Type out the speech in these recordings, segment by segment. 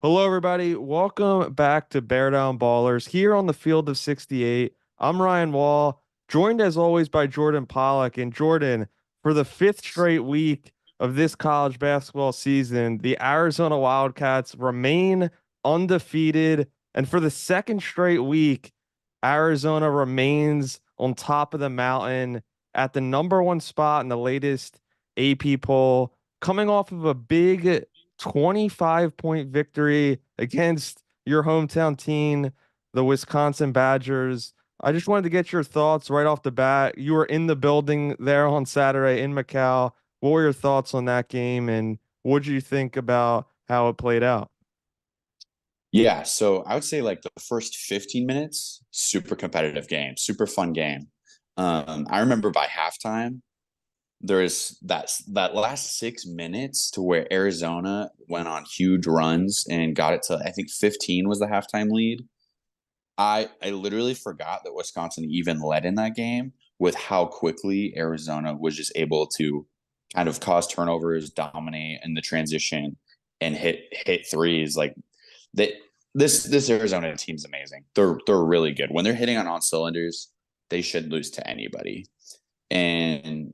Hello, everybody. Welcome back to Bear Down Ballers here on the field of 68. I'm Ryan Wall, joined as always by Jordan Pollock. And Jordan, for the fifth straight week of this college basketball season, the Arizona Wildcats remain undefeated. And for the second straight week, Arizona remains on top of the mountain at the number one spot in the latest AP poll, coming off of a big 25-point victory against your hometown team, the Wisconsin Badgers. I just wanted to get your thoughts right off the bat. You were in the building there on Saturday in Macau. What were your thoughts on that game, and what did you think about how it played out? Yeah, so I would say like the first 15 minutes, super competitive game, super fun game. I remember by halftime, there is that last 6 minutes to where Arizona went on huge runs and got it to I think 15 was the halftime lead. I literally forgot that Wisconsin even led in that game with how quickly Arizona was just able to kind of cause turnovers, dominate in the transition, and hit threes. Like they this Arizona team's amazing. They're really good. When they're hitting on all cylinders, they should lose to anybody. And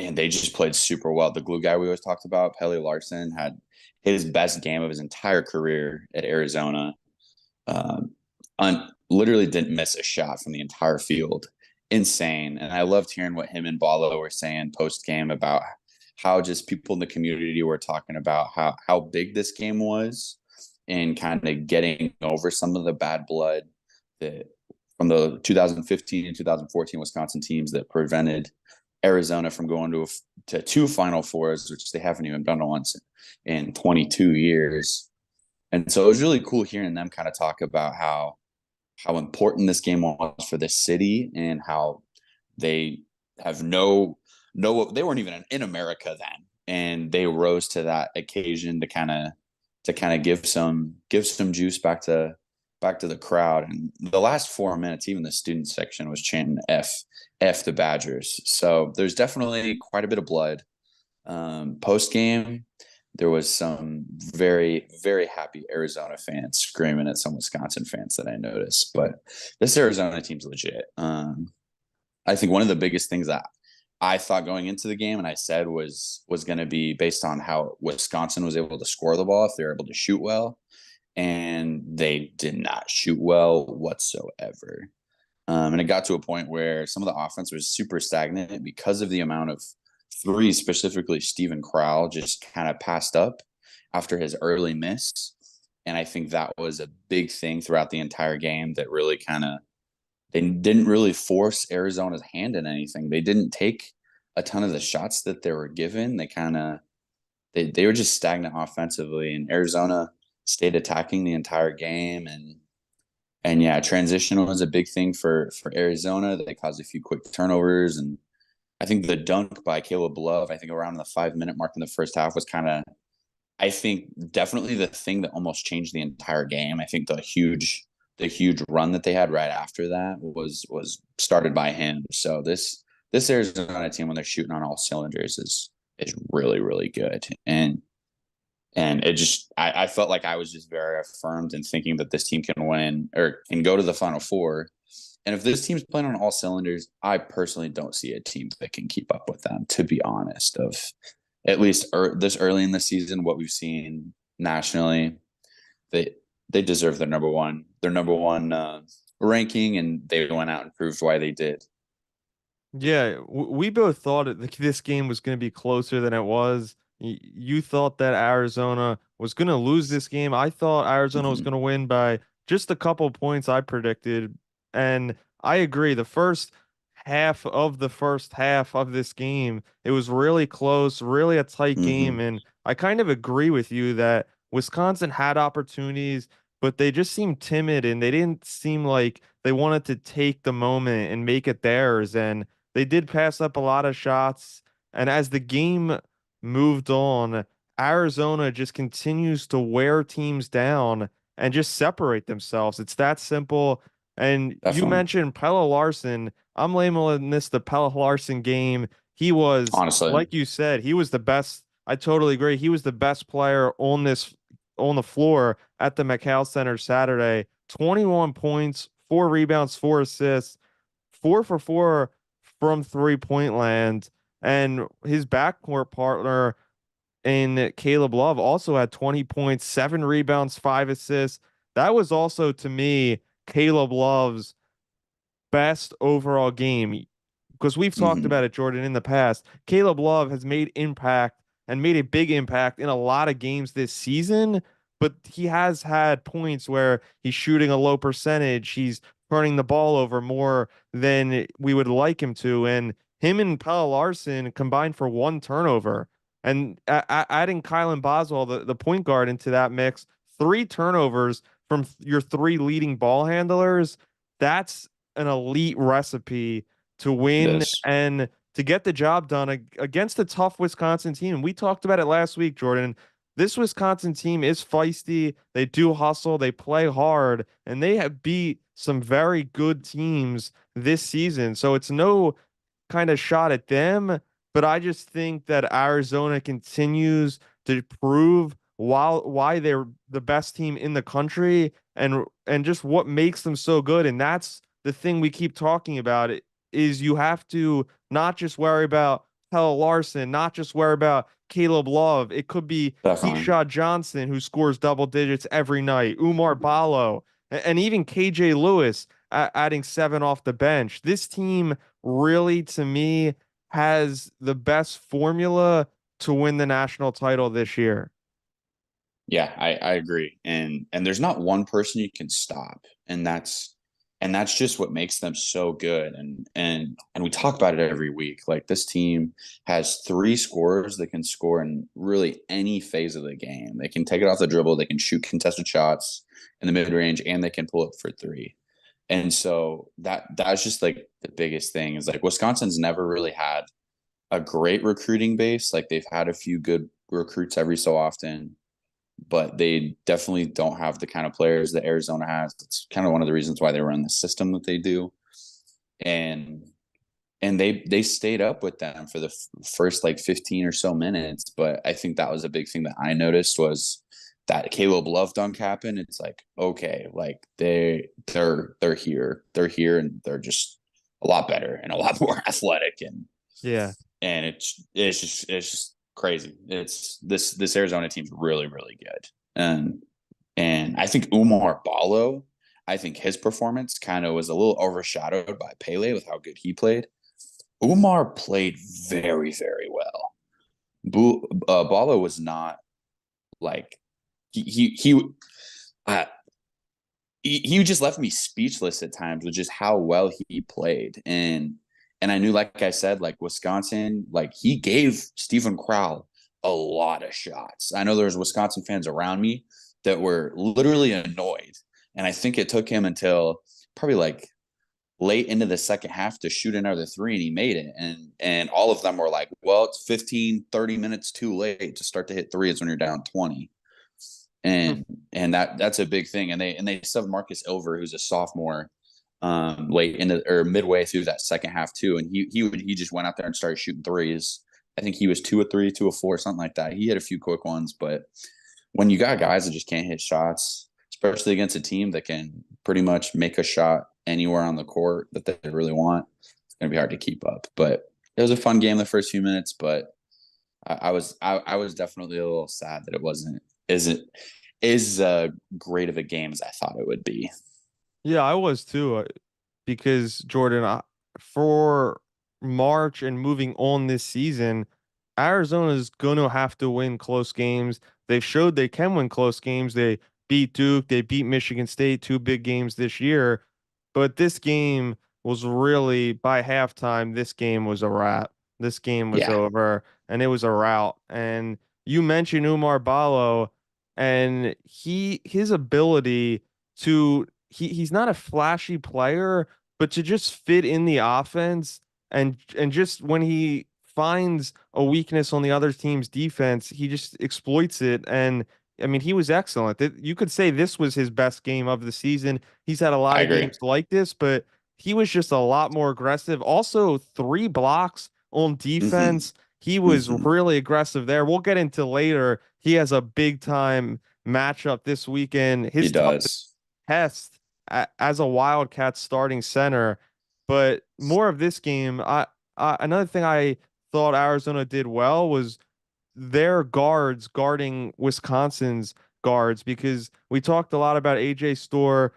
and they just played super well. The glue guy we always talked about, Pelle Larsson, had his best game of his entire career at Arizona. Um, Literally didn't miss a shot from the entire field. Insane. And I loved hearing what him and Balo were saying post game about how just people in the community were talking about how big this game was and kind of getting over some of the bad blood that from the 2015 and 2014 Wisconsin teams that prevented Arizona from going to two Final Fours, which they haven't even done once in 22 years. And so it was really cool hearing them kind of talk about how important this game was for this city and how they have they weren't even in America then, and they rose to that occasion to kind of give some juice back to the crowd. And the last 4 minutes, even the student section was chanting F the Badgers. So there's definitely quite a bit of blood. Post game, there was some very, very happy Arizona fans screaming at some Wisconsin fans that I noticed. But this Arizona team's legit. I think one of the biggest things that I thought going into the game, and I said was going to be based on how Wisconsin was able to score the ball if they were able to shoot well, and they did not shoot well whatsoever. And it got to a point where some of the offense was super stagnant because of the amount of three, specifically Steven Crowell, just kind of passed up after his early miss. And I think that was a big thing throughout the entire game that really kind of they didn't really force Arizona's hand in anything. They didn't take a ton of the shots that they were given. They were just stagnant offensively, and Arizona stayed attacking the entire game. And yeah, transition was a big thing for Arizona. They caused a few quick turnovers, and I think the dunk by Caleb Love, I think around the 5 minute mark in the first half was kind of, I think definitely the thing that almost changed the entire game. I think the huge run that they had right after that was started by him. So this Arizona team, when they're shooting on all cylinders, is really, really good. And it just I felt like I was just very affirmed in thinking that this team can win or can go to the Final Four. And if this team's playing on all cylinders, I personally don't see a team that can keep up with them, to be honest. Of at least this early in the season, what we've seen nationally, they they deserve their number one ranking, and they went out and proved why they did. Yeah, we both thought this game was going to be closer than it was. You thought that Arizona was going to lose this game. I thought Arizona was Mm-hmm. going to win by just a couple points I predicted. And I agree. The first half of this game, it was really close, really a tight game. Mm-hmm. And I kind of agree with you that Wisconsin had opportunities, but they just seemed timid and they didn't seem like they wanted to take the moment and make it theirs. And they did pass up a lot of shots. And as the game moved on, Arizona just continues to wear teams down and just separate themselves. It's that simple. And you Definitely. mentioned Pelle Larsson. I'm labeling this the Pelle Larsson game. He was, Honestly. like you said, he was the best. I totally agree. He was the best player on this on the floor at the McHale Center Saturday. 21 points, 4 rebounds, 4 assists, 4 for 4 from 3-point land. And his backcourt partner in Caleb Love also had 20 points, 7 rebounds, 5 assists. That was also, to me, Caleb Love's best overall game, because we've talked Hmm. about it, Jordan, in the past. Caleb Love has made impact and made a big impact in a lot of games this season, but he has had points where he's shooting a low percentage. He's turning the ball over more than we would like him to. And him and Pelle Larsson combined for 1 turnover. And adding Kylan Boswell, the point guard, into that mix, 3 turnovers from your 3 leading ball handlers. That's an elite recipe to win This and to get the job done against a tough Wisconsin team. We talked about it last week, Jordan. This Wisconsin team is feisty. They do hustle, they play hard, and they have beat some very good teams this season. So it's no kind of shot at them, but I just think that Arizona continues to prove why they're the best team in the country, and just what makes them so good. And that's the thing we keep talking about, is you have to not just worry about Pelle Larsson, not just worry about Caleb Love. It could be definitely. Keyshawn Johnson, who scores double digits every night, Umar Ballo, and even KJ Lewis adding 7 off the bench. This team really, to me, has the best formula to win the national title this year. Yeah, I agree. And there's not one person you can stop. And that's just what makes them so good. And we talk about it every week. Like, this team has 3 scorers that can score in really any phase of the game. They can take it off the dribble, they can shoot contested shots in the mid range, and they can pull it for three. And so that's just like the biggest thing is, like, Wisconsin's never really had a great recruiting base. Like, they've had a few good recruits every so often, but they definitely don't have the kind of players that Arizona has. It's kind of one of the reasons why they run the system that they do. And they stayed up with them for the first like 15 or so minutes. But I think that was a big thing that I noticed, was that Caleb Love dunk happened. It's like, okay, like they're here. They're here, and they're just a lot better and a lot more athletic, Yeah. and it's just crazy. It's this Arizona team's really really good, and I think Umar Ballo, I think his performance kind of was a little overshadowed by Pele with how good he played. Umar played very very well. Ballo was not like he uh, he just left me speechless at times with just how well he played. And I knew, like I said, like, Wisconsin, like, he gave Stephen Crowell a lot of shots. I know there was Wisconsin fans around me that were literally annoyed. And I think it took him until probably like late into the second half to shoot another three, and he made it. And all of them were like, well, it's 15, 30 minutes too late to start to hit threes when you're down 20. And that's a big thing. And they subbed Marcus Ilver, who's a sophomore, late into or midway through that second half too, and he just went out there and started shooting threes. I think he was 2 of 3, 2 of 4, something like that. He hit a few quick ones, but when you got guys that just can't hit shots, especially against a team that can pretty much make a shot anywhere on the court that they really want, it's gonna be hard to keep up. But it was a fun game the first few minutes, but I was definitely a little sad that it wasn't isn't is great of a game as I thought it would be. Yeah, I was too, because Jordan, for March and moving on this season, Arizona's going to have to win close games. They showed they can win close games. They beat Duke, they beat Michigan State, 2 big games this year. But this game was really, by halftime, this game was a wrap. This game was Yeah, over, and it was a rout. And you mentioned Umar Ballo, and his ability to he's not a flashy player, but to just fit in the offense, and just when he finds a weakness on the other team's defense, he just exploits it. And I mean, he was excellent. You could say this was his best game of the season. He's had a lot I of agree. games like this, but he was just a lot more aggressive. Also, 3 blocks on Hmm. defense. He was Hmm. really aggressive there. We'll get into later. He has a big time matchup this weekend. He His toughest does. test as a Wildcats starting center. But more of this game, another thing I thought Arizona did well was their guards guarding Wisconsin's guards, because we talked a lot about AJ Storr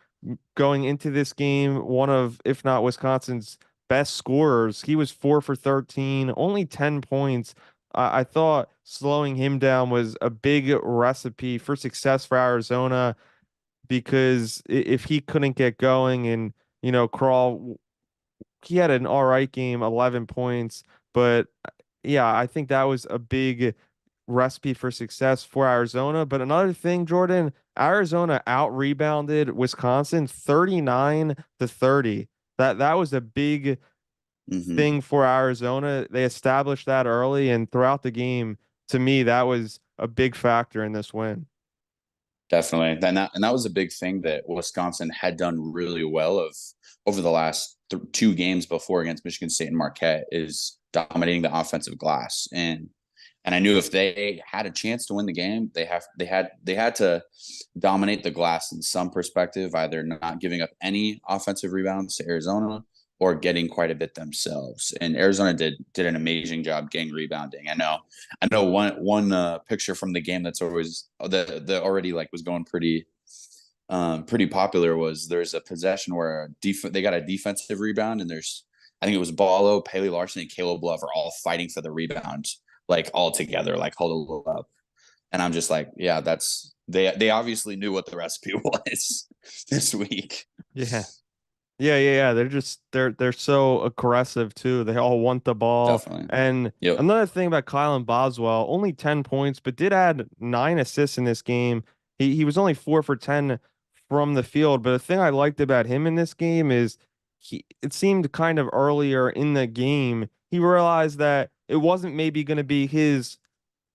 going into this game, one of, if not Wisconsin's best scorers. He was 4 for 13, only 10 points. I thought slowing him down was a big recipe for success for Arizona, because if he couldn't get going and, crawl, he had an all right game, 11 points, but yeah, I think that was a big recipe for success for Arizona. But another thing, Jordan, Arizona out rebounded Wisconsin 39-30. That was a big Hmm. thing for Arizona. They established that early, and throughout the game, to me, that was a big factor in this win. Definitely. And that was a big thing that Wisconsin had done really well of over the last two games before against Michigan State and Marquette is dominating the offensive glass. And I knew if they had a chance to win the game, they had to dominate the glass in some perspective, either not giving up any offensive rebounds to Arizona or getting quite a bit themselves. And Arizona did an amazing job getting rebounding. I know one picture from the game that's always the already like was going pretty popular was there's a possession where they got a defensive rebound and there's I think it was Ballo, Pelle, Larsson, and Caleb Love are all fighting for the rebound like all together, like huddled up. And I'm just like, yeah, that's they obviously knew what the recipe was this week. Yeah. Yeah. They're so aggressive too. They all want the ball. Definitely. And Yep. another thing about Kylan Boswell, only 10 points, but did add 9 assists in this game. He was only 4 for 10 from the field. But the thing I liked about him in this game is it seemed kind of earlier in the game, he realized that it wasn't maybe going to be his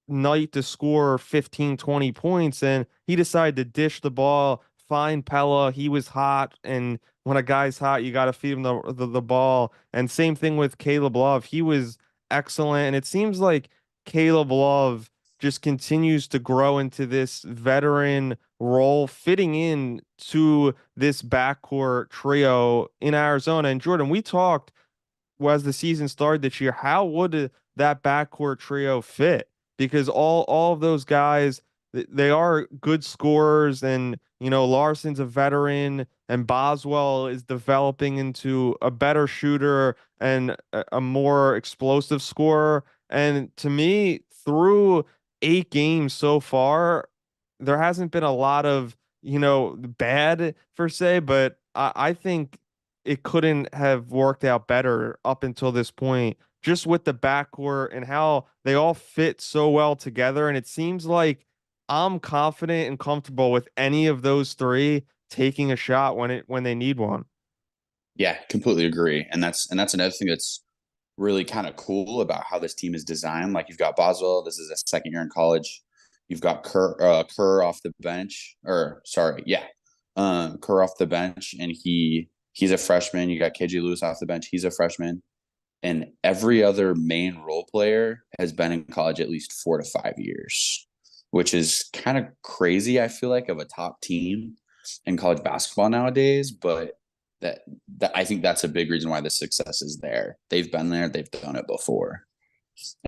night to score 15, 20 points, and he decided to dish the ball, find Pella. He was hot, and when a guy's hot, you got to feed him the ball. And same thing with Caleb Love. He was excellent, and it seems like Caleb Love just continues to grow into this veteran role, fitting in to this backcourt trio in Arizona. And Jordan, we talked as the season started this year, how would that backcourt trio fit? Because all of those guys, they are good scorers, and Larsson's a veteran, and Boswell is developing into a better shooter and a more explosive scorer. And to me, through 8 games so far, there hasn't been a lot of bad per se, but I think it couldn't have worked out better up until this point, just with the backcourt and how they all fit so well together. And it seems like I'm confident and comfortable with any of those three taking a shot when they need one. Yeah, completely agree. And that's another thing that's really kind of cool about how this team is designed. Like you've got Boswell, this is a second year in college. You've got Kerr off the bench, or sorry, yeah, Kerr off the bench, and he's a freshman. You got KJ Lewis off the bench, he's a freshman, and every other main role player has been in college at least 4 to 5 years, which is kind of crazy. I feel like of a top team in college basketball nowadays, but that that I think that's a big reason why the success is there. They've been there, they've done it before.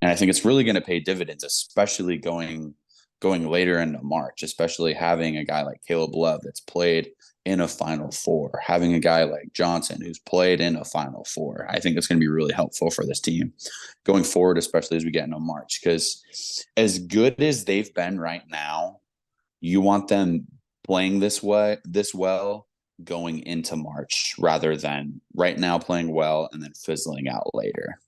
And I think it's really going to pay dividends, especially going later into March, especially having a guy like Caleb Love that's played in a Final Four, having a guy like Johnson who's played in a Final Four. I think it's going to be really helpful for this team going forward, especially as we get into March. Because as good as they've been right now, you want them playing this well going into March rather than right now playing well and then fizzling out later.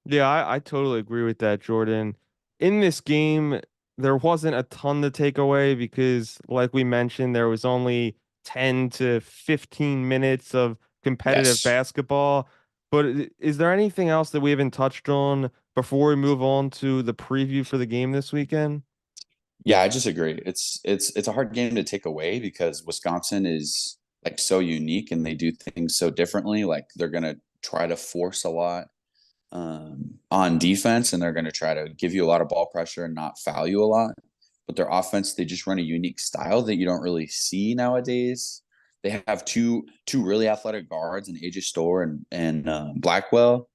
Yeah, I totally agree with that, Jordan. In this game, there wasn't a ton to take away because, like we mentioned, there was only 10 to 15 minutes of competitive Yes. basketball. But is there anything else that we haven't touched on before we move on to the preview for the game this weekend? Yeah, I just agree. It's a hard game to take away because Wisconsin is like so unique and they do things so differently. Like they're gonna try to force a lot on defense and they're gonna try to give you a lot of ball pressure and not foul you a lot. but their offense, they just run a unique style that you don't really see nowadays. They have two really athletic guards in AJ Store and Blackwell,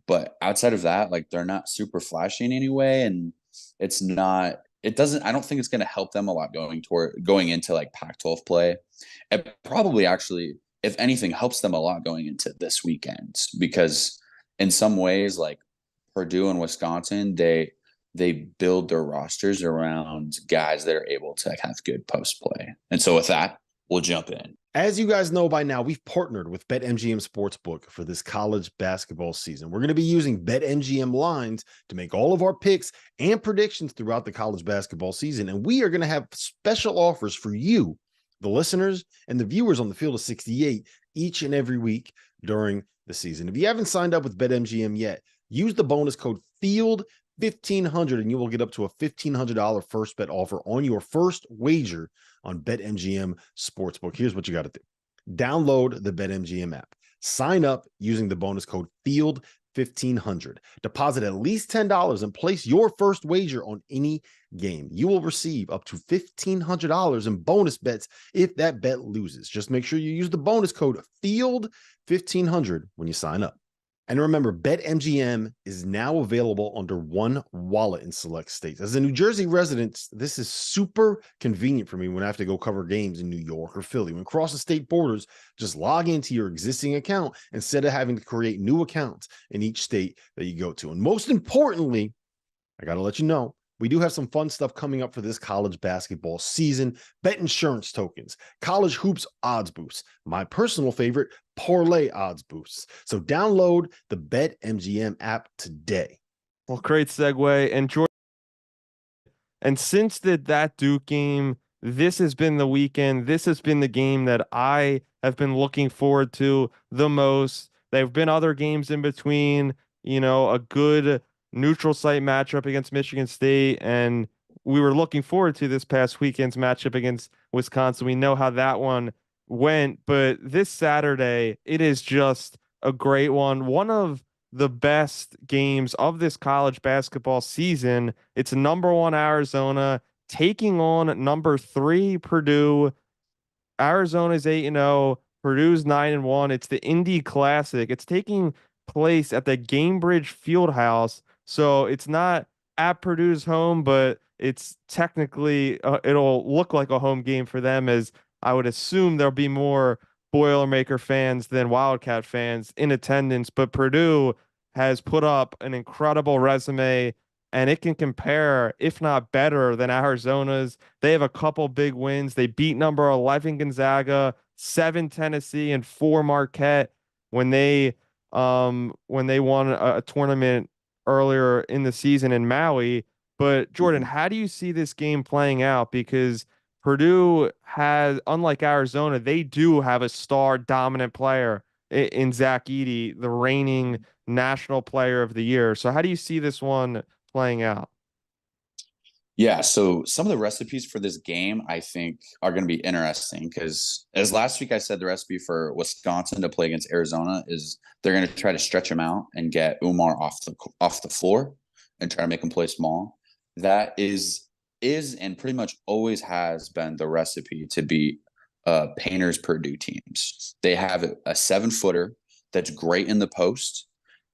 but outside of that, like they're not super flashy in any way, and it's not. It doesn't. I don't think it's going to help them a lot going into like Pac-12 play. It probably actually, if anything, helps them a lot going into this weekend because in some ways, like Purdue and Wisconsin, they build their rosters around guys that are able to have good post play. And so with that, we'll jump in. As you guys know by now, we've partnered with BetMGM Sportsbook for this college basketball season. We're going to be using BetMGM lines to make all of our picks and predictions throughout the college basketball season. And we are going to have special offers for you, the listeners and the viewers on the Field of 68 each and every week during the season. If you haven't signed up with BetMGM yet, use the bonus code FIELD1500 and you will get up to a $1,500 first bet offer on your first wager on BetMGM Sportsbook. Here's what you got to do. Download the BetMGM app. Sign up using the bonus code FIELD1500. Deposit at least $10 and place your first wager on any game. You will receive up to $1,500 in bonus bets if that bet loses. Just make sure you use the bonus code FIELD1500 when you sign up. And remember, BetMGM is now available under one wallet in select states. As a New Jersey resident, this is super convenient for me when I have to go cover games in New York or Philly. When crossing state borders, just log into your existing account instead of having to create new accounts in each state that you go to. And most importantly, I got to let you know, we do have some fun stuff coming up for this college basketball season. Bet insurance tokens, college hoops odds boosts, my personal favorite, parlay odds boosts. So download the BetMGM app today. Well, great segue. And Jordan, and since that Duke game, this has been the weekend. This has been the game that I have been looking forward to the most. There have been other games in between, a good neutral site matchup against Michigan State, and we were looking forward to this past weekend's matchup against Wisconsin. We know how that one went, but this Saturday, it is just a great one. One of the best games of this college basketball season. It's number one Arizona taking on number three Purdue. Arizona's 8-0, Purdue's 9-1. It's the Indy Classic. It's taking place at the Gamebridge Fieldhouse. So it's not at Purdue's home, but it's technically it'll look like a home game for them, as I would assume there'll be more Boilermaker fans than Wildcat fans in attendance. But Purdue has put up an incredible resume, and it can compare, if not better, than Arizona's. They have a couple big wins. They beat number 11 Gonzaga, 7 Tennessee, and 4 Marquette when they won a tournament earlier in the season in Maui. But Jordan, how do you see this game playing out? Because Purdue has, unlike Arizona, they do have a star dominant player in Zach Edey, the reigning national player of the year. So how do you see this one playing out? Yeah, so some of the recipes for this game I think are going to be interesting because as last week I said, the recipe for Wisconsin to play against Arizona is they're going to try to stretch him out and get Umar off the floor and try to make him play small. That is and pretty much always has been the recipe to beat Painter's Purdue teams. They have a 7-footer that's great in the post,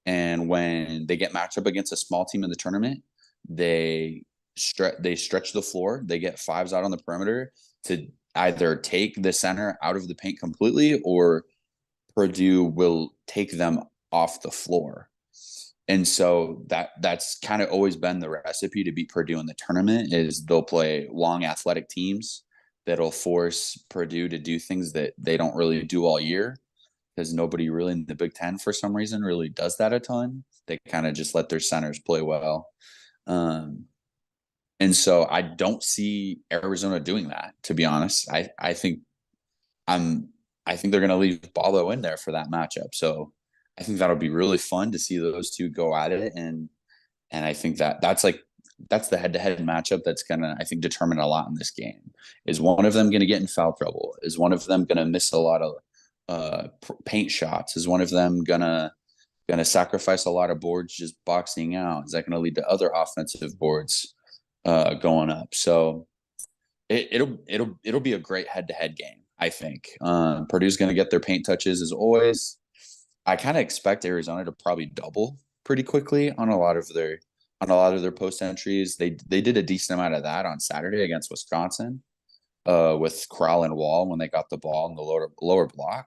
and when they get matched up against a small team in the tournament, they stretch the floor. They get fives out on the perimeter to either take the center out of the paint completely, or Purdue will take them off the floor. And so that's kind of always been the recipe to beat Purdue in the tournament is they'll play long athletic teams that'll force Purdue to do things that they don't really do all year, because nobody really in the Big Ten for some reason really does that a ton. They kind of just let their centers play well. And so I don't see Arizona doing that, to be honest. I think they're gonna leave Ballo in there for that matchup. So I think that'll be really fun to see those two go at it. And I think that's the head-to-head matchup that's gonna, I think, determine a lot in this game. Is one of them gonna get in foul trouble? Is one of them gonna miss a lot of paint shots? Is one of them gonna sacrifice a lot of boards just boxing out? Is that gonna lead to other offensive boards? going up. So it'll be a great head-to-head game, I think. Purdue's going to get their paint touches as always. I kind of expect Arizona to probably double pretty quickly on a lot of their post entries. They did a decent amount of that on Saturday against Wisconsin, with Corral and Wall when they got the ball in the lower block.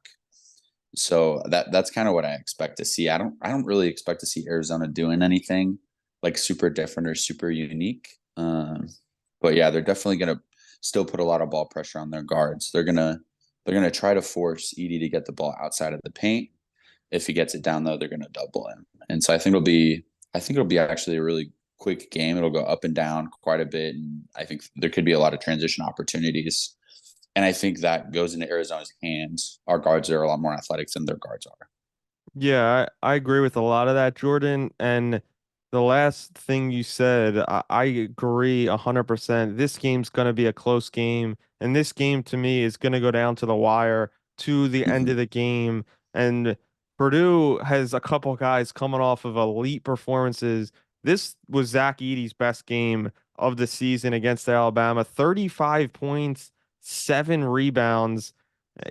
So that's kind of what I expect to see. I don't really expect to see Arizona doing anything like super different or super unique. But yeah, they're definitely gonna still put a lot of ball pressure on their guards. They're gonna try to force Edie to get the ball outside of the paint. If he gets it down though, they're gonna double him. And so I think it'll be actually a really quick game. It'll go up and down quite a bit, and I think there could be a lot of transition opportunities. And I think that goes into Arizona's hands. Our guards are a lot more athletic than their guards are. Yeah, I agree with a lot of that, Jordan. And the last thing you said, I agree 100%. This game's going to be a close game. And this game to me is going to go down to the wire to the end Mm-hmm. of the game. And Purdue has a couple guys coming off of elite performances. This was Zach Edey's best game of the season against Alabama. 35 points, 7 rebounds.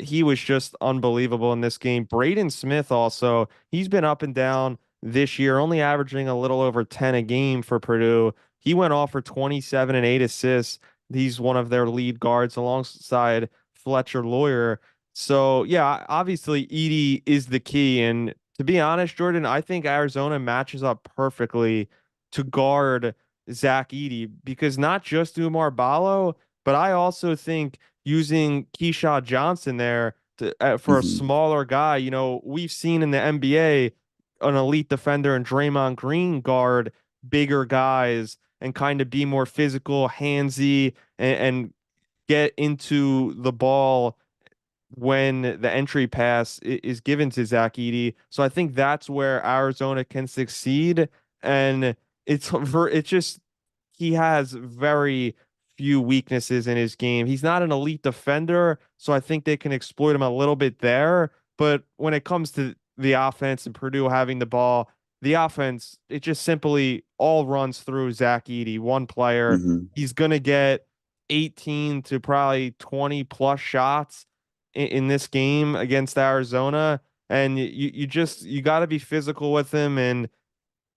He was just unbelievable in this game. Braden Smith also, he's been up and down this year, only averaging a little over 10 a game for Purdue. He went off for 27 and 8 assists. He's one of their lead guards alongside Fletcher Lawyer. So, yeah, obviously Edey is the key. And to be honest, Jordan, I think Arizona matches up perfectly to guard Zach Edey because not just Umar Ballo, but I also think using Keyshawn Johnson there for a Mm-hmm. smaller guy. We've seen in the NBA an elite defender and Draymond Green guard bigger guys and kind of be more physical, handsy, and get into the ball when the entry pass is given to Zach Edey. So I think that's where Arizona can succeed. And it's just he has very few weaknesses in his game. He's not an elite defender, so I think they can exploit him a little bit there. But when it comes to the offense and Purdue having the ball, the offense, it just simply all runs through Zach Edey, one player. Mm-hmm. He's going to get 18 to probably 20 plus shots in this game against Arizona. And you got to be physical with him. And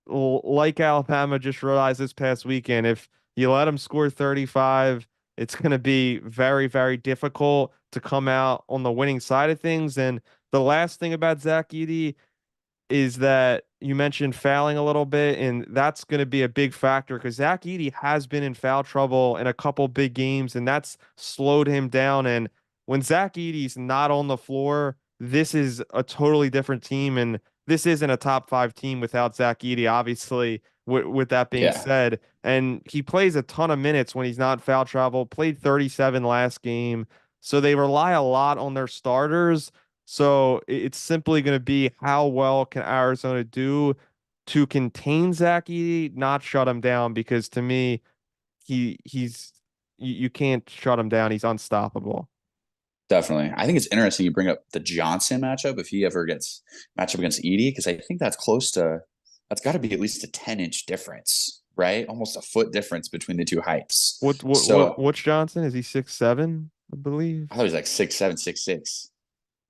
like Alabama just realized this past weekend, if you let him score 35, it's going to be very, very difficult to come out on the winning side of things. And the last thing about Zach Edey is that you mentioned fouling a little bit, and that's going to be a big factor because Zach Edey has been in foul trouble in a couple big games, and that's slowed him down. And when Zach Edey's not on the floor, this is a totally different team, and this isn't a top 5 team without Zach Edey, obviously. With that being Yeah. said, and he plays a ton of minutes when he's not in foul trouble, played 37 last game. So they rely a lot on their starters. So it's simply going to be how well can Arizona do to contain Zach Edey, not shut him down, because to me, he's you can't shut him down. He's unstoppable. Definitely. I think it's interesting you bring up the Johnson matchup if he ever gets matchup against Edie, because I think that's got to be at least a 10-inch difference, right? Almost a foot difference between the two heights. So What's Johnson? Is he 6'7", I believe? I thought he was like 6'7", 6'6".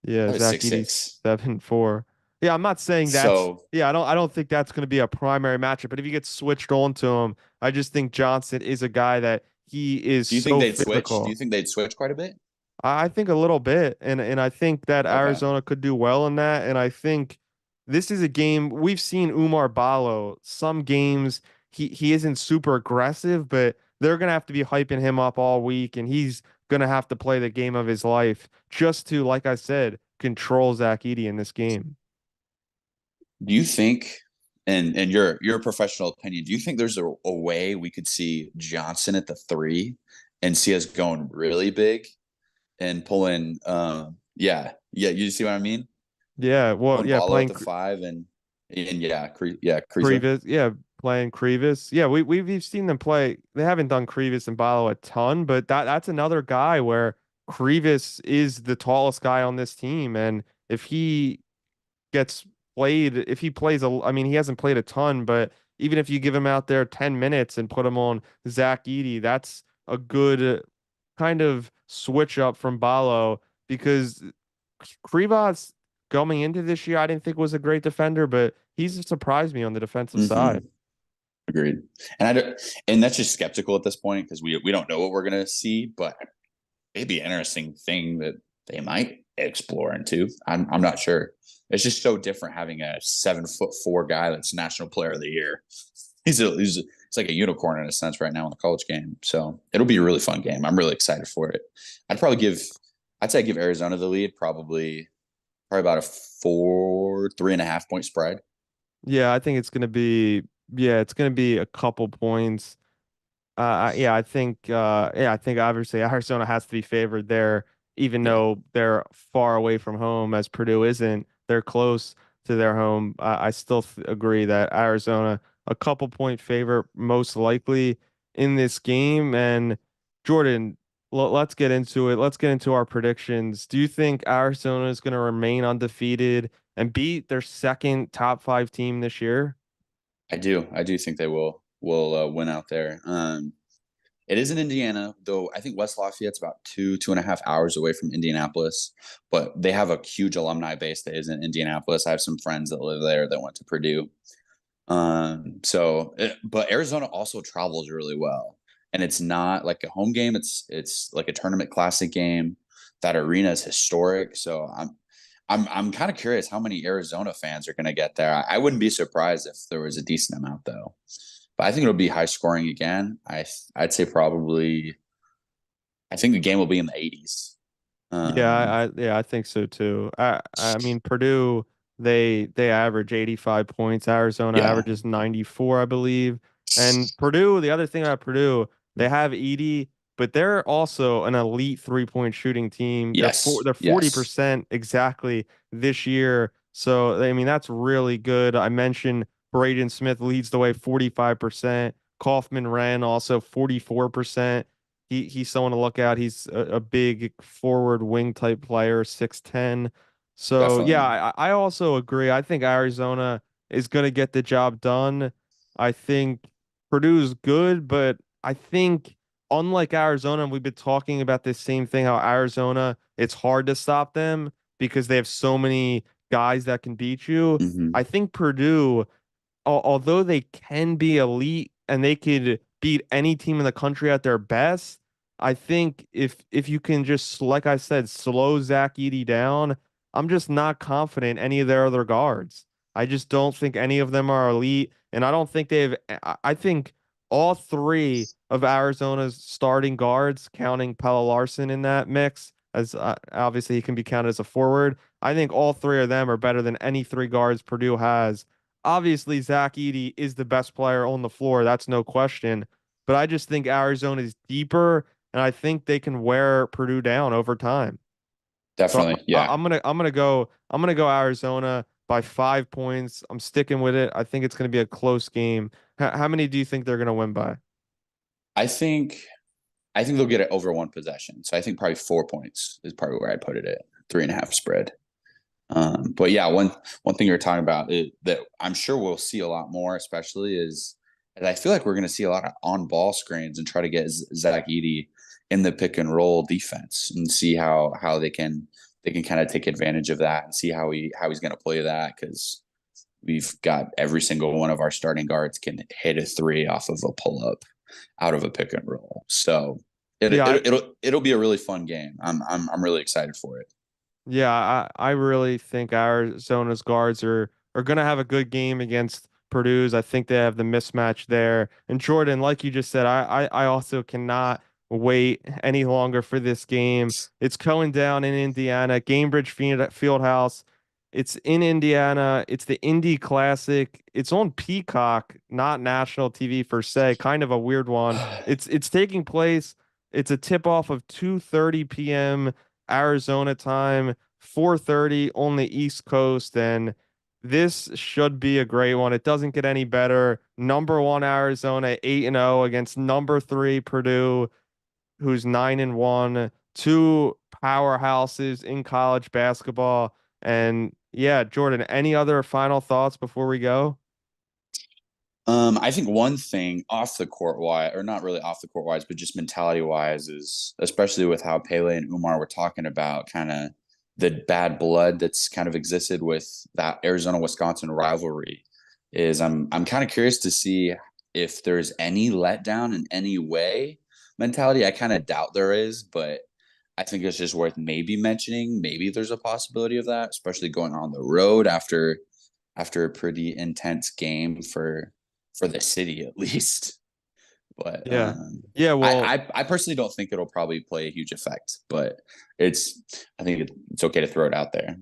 I Yeah, thought he was Zach six Edey's six. 7'4". Yeah, I'm not saying that's So yeah, I don't think that's going to be a primary matchup, but if you get switched on to him, I just think Johnson is a guy that he is do you think so they'd switch? Do you physical. think they'd switch quite a bit? I think a little bit, and I think that Okay. Arizona could do well in that. And I think this is a game we've seen Umar Ballo. Some games he isn't super aggressive, but they're gonna have to be hyping him up all week, and he's gonna have to play the game of his life just to, like I said, control Zach Edey in this game. Do you think, and your professional opinion, do you think there's a way we could see Johnson at the 3 and see us going really big and pulling yeah, you see what I mean? Yeah, well, Pulling yeah, Ballo at playing the 5 and yeah, Kriisa. Krivas, yeah, playing Krivas. Yeah, we've seen them play. They haven't done Krivas and Ballo a ton, but that's another guy where Krivas is the tallest guy on this team, and if he gets played, if he plays I mean, he hasn't played a ton, but even if you give him out there 10 minutes and put him on Zach Edey, that's a good kind of switch up from Balo because Krivas going into this year, I didn't think was a great defender, but he's surprised me on the defensive Mm-hmm. side. Agreed. And I don't, and that's just skeptical at this point because we don't know what we're gonna see, but it'd be an interesting thing that they might explore into. I'm not sure. It's just so different having a 7'4" guy that's National Player of the Year. He's like a unicorn in a sense right now in the college game. So it'll be a really fun game. I'm really excited for it. I'd say I'd give Arizona the lead, probably about a 3.5 point spread. Yeah, I think it's gonna be a couple points. I think obviously Arizona has to be favored there, even Yeah. though they're far away from home, as Purdue isn't. They're close to their home. I still agree that Arizona a couple point favorite most likely in this game. And Jordan, let's get into it. Let's get into our predictions. Do you think Arizona is going to remain undefeated and beat their second top five team this year? I do think they will win out there. It is in Indiana, though. I think West Lafayette's about 2.5 hours away from Indianapolis, but they have a huge alumni base that is in Indianapolis. I have some friends that live there that went to Purdue. But Arizona also travels really well, and it's not like a home game. It's like a tournament classic game. That arena is historic, so I'm kind of curious how many Arizona fans are going to get there. I wouldn't be surprised if there was a decent amount though. But I think it'll be high scoring again. I'd say probably. I think the game will be in the 80s. Yeah, I think so too. I mean Purdue, they average 85 points. Arizona Yeah. averages 94, I believe. And Purdue, the other thing about Purdue, they have Edie, but they're also an elite 3-point shooting team. Yes. They're Yes. 40% exactly this year. So I mean that's really good. I mentioned Braden Smith leads the way 45%. Kaufman Wren also 44%. He's someone to look at. He's a big forward wing type player, 6'10". So yeah, Definitely. I also agree. I think Arizona is going to get the job done. I think Purdue's good, but I think unlike Arizona, and we've been talking about this same thing, how Arizona, it's hard to stop them because they have so many guys that can beat you. Hmm. I think Purdue, although they can be elite and they could beat any team in the country at their best, I think if you can just, like I said, slow Zach Edey down, I'm just not confident any of their other guards. I just don't think any of them are elite, and I don't think they've. I think all three of Arizona's starting guards, counting Pelle Larsson in that mix, as obviously he can be counted as a forward. I think all three of them are better than any three guards Purdue has. Obviously, Zach Edey is the best player on the floor. That's no question. But I just think Arizona is deeper, and I think they can wear Purdue down over time. So Definitely. Yeah. I'm gonna go Arizona by 5 points. I'm sticking with it. I think it's gonna be a close game. How many do you think they're gonna win by? I think I think they'll get it over one possession. So I think probably 4 points is probably where I put it at 3.5 spread. But yeah, one thing you're talking about that I'm sure we'll see a lot more, especially is and I feel like we're going to see a lot of on ball screens and try to get Zach Edey in the pick and roll defense and see how they can kind of take advantage of that and see how he's going to play that because we've got every single one of our starting guards can hit a three off of a pull up out of a pick and roll. So Yeah, it'll be a really fun game. I'm really excited for it. Yeah, I really think Arizona's guards are gonna have a good game against Purdue's. I think they have the mismatch there. And Jordan, like you just said, I also cannot wait any longer for this game. It's going down in Indiana, Gainbridge Fieldhouse. It's in Indiana. It's the Indy Classic. It's on Peacock, not national TV per se. Kind of a weird one. It's taking place. It's a tip off of 2:30 p.m. Arizona time, 4:30 on the East Coast, and this should be a great one. It doesn't get any better. Number one Arizona 8-0 against number three Purdue, who's 9-1. Two powerhouses in college basketball. And yeah, Jordan, any other final thoughts before we go? I think one thing off the court wise, or not really off the court wise, but just mentality wise, is especially with how Pele and Umar were talking about kind of the bad blood that's kind of existed with that Arizona Wisconsin rivalry. Is I'm kind of curious to see if there's any letdown in any way mentality. I kind of doubt there is, but I think it's just worth maybe mentioning. Maybe there's a possibility of that, especially going on the road after a pretty intense game for the city at least. But Yeah. Yeah, well, I personally don't think it'll probably play a huge effect, but I think it's okay to throw it out there.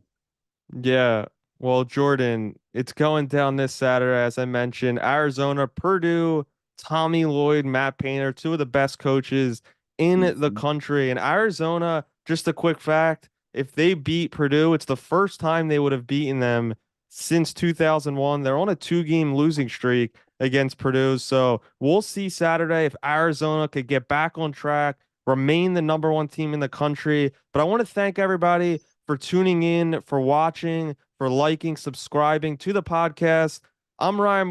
yeah. Well, Jordan, it's going down this Saturday, as I mentioned. Arizona, Purdue, Tommy Lloyd, Matt Painter, two of the best coaches in the Mhm. country. And Arizona, just a quick fact, if they beat Purdue, it's the first time they would have beaten them since 2001. They're on a 2-game losing streak against Purdue. So we'll see Saturday if Arizona could get back on track, remain the #1 team in the country. But I want to thank everybody for tuning in, for watching, for liking, subscribing to the podcast. I'm Ryan.